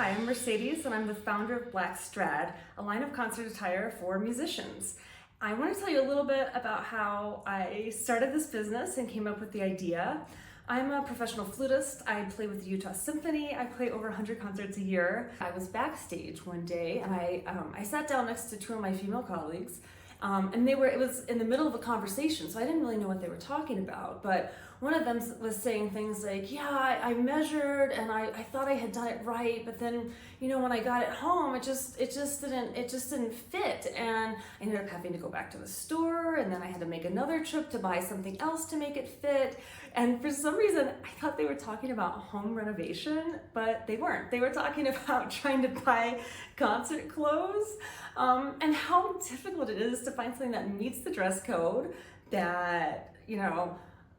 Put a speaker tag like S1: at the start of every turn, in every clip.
S1: Hi, I'm Mercedes and I'm the founder of Black Strad, a line of concert attire for musicians. I want to tell you a little bit about how I started this business and came up with the idea. I'm a professional flutist. I play with the Utah Symphony. I play over 100 concerts a year. I was backstage one day and I sat down next to two of my female colleagues and it was in the middle of a conversation, so I didn't really know what they were talking about, but one of them was saying things like, yeah, I measured and I thought I had done it right, but then, when I got it home, it just didn't fit. And I ended up having to go back to the store, and then I had to make another trip to buy something else to make it fit. And for some reason, I thought they were talking about home renovation, but they weren't. They were talking about trying to buy concert clothes, and how difficult it is to find something that meets the dress code, that,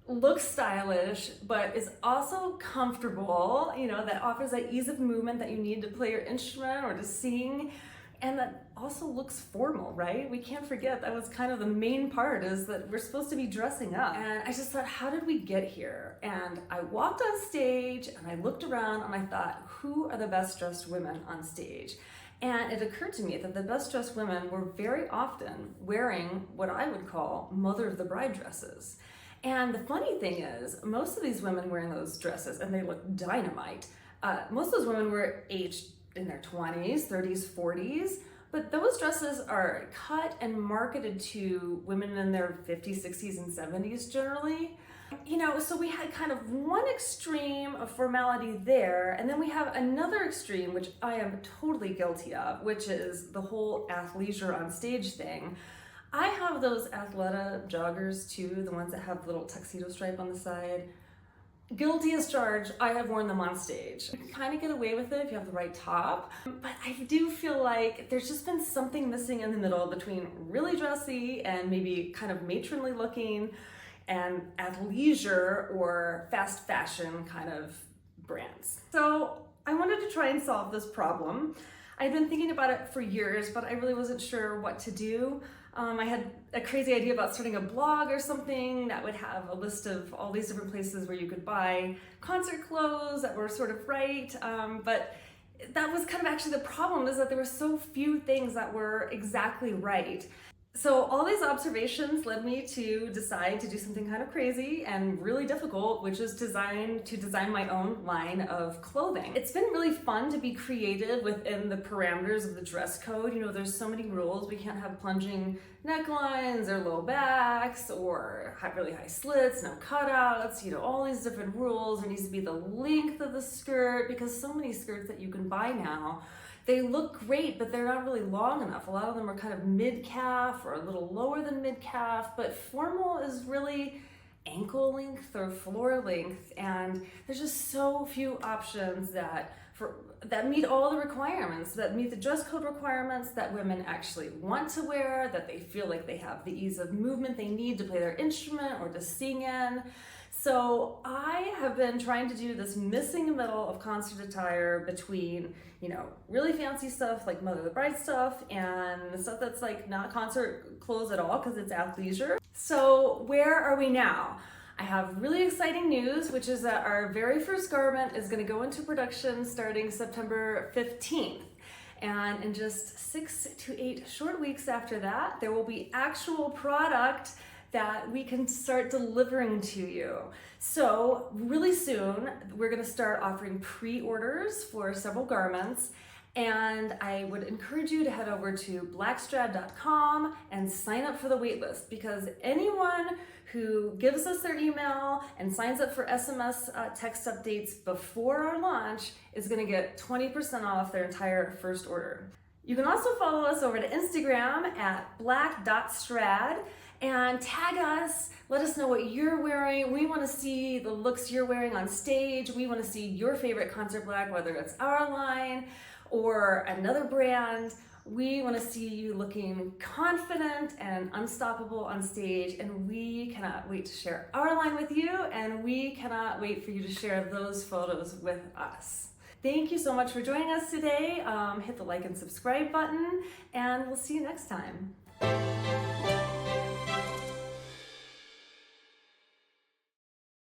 S1: looks stylish, but is also comfortable, that offers that ease of movement that you need to play your instrument or to sing, and that also looks formal, right? We can't forget that was kind of the main part, is that we're supposed to be dressing up. And I just thought, how did we get here? And I walked on stage and I looked around and I thought, who are the best dressed women on stage? And it occurred to me that the best dressed women were very often wearing what I would call mother of the bride dresses. And the funny thing is, most of these women wearing those dresses, and they look dynamite, most of those women were aged in their 20s, 30s, 40s, but those dresses are cut and marketed to women in their 50s, 60s, and 70s generally. So we had kind of one extreme of formality there, and then we have another extreme, which I am totally guilty of, which is the whole athleisure on stage thing. I have those Athleta joggers too, the ones that have the little tuxedo stripe on the side. Guilty as charged, I have worn them on stage. You can kind of get away with it if you have the right top, but I do feel like there's just been something missing in the middle between really dressy and maybe kind of matronly looking and athleisure or fast fashion kind of brands. So I wanted to try and solve this problem. I've been thinking about it for years, but I really wasn't sure what to do. I had a crazy idea about starting a blog or something that would have a list of all these different places where you could buy concert clothes that were sort of right, but that was kind of actually the problem, is that there were so few things that were exactly right. So all these observations led me to decide to do something kind of crazy and really difficult, which is to design my own line of clothing. It's been really fun to be creative within the parameters of the dress code. There's so many rules. We can't have plunging necklines or low backs or really high slits, no cutouts, all these different rules. There needs to be the length of the skirt, because so many skirts that you can buy now, they look great, but they're not really long enough. A lot of them are kind of mid-calf or a little lower than mid-calf, but formal is really ankle length or floor length, and there's just so few options that meet all the requirements, that meet the dress code requirements, that women actually want to wear, that they feel like they have the ease of movement they need to play their instrument or to sing in. So I have been trying to do this missing middle of concert attire between, really fancy stuff like Mother of the Bride stuff and stuff that's like not concert clothes at all because it's athleisure. So where are we now? I have really exciting news, which is that our very first garment is going to go into production starting September 15th. And in just 6 to 8 short weeks after that, there will be actual product that we can start delivering to you. So really soon, we're gonna start offering pre-orders for several garments, and I would encourage you to head over to blackstrad.com and sign up for the waitlist, because anyone who gives us their email and signs up for SMS text updates before our launch is gonna get 20% off their entire first order. You can also follow us over to Instagram at black.strad and tag us. Let us know what you're wearing. We want to see the looks you're wearing on stage. We want to see your favorite concert black, whether it's our line or another brand. We want to see you looking confident and unstoppable on stage, and we cannot wait to share our line with you, and we cannot wait for you to share those photos with us. Thank you so much for joining us today. Hit the like and subscribe button, and we'll see you next time.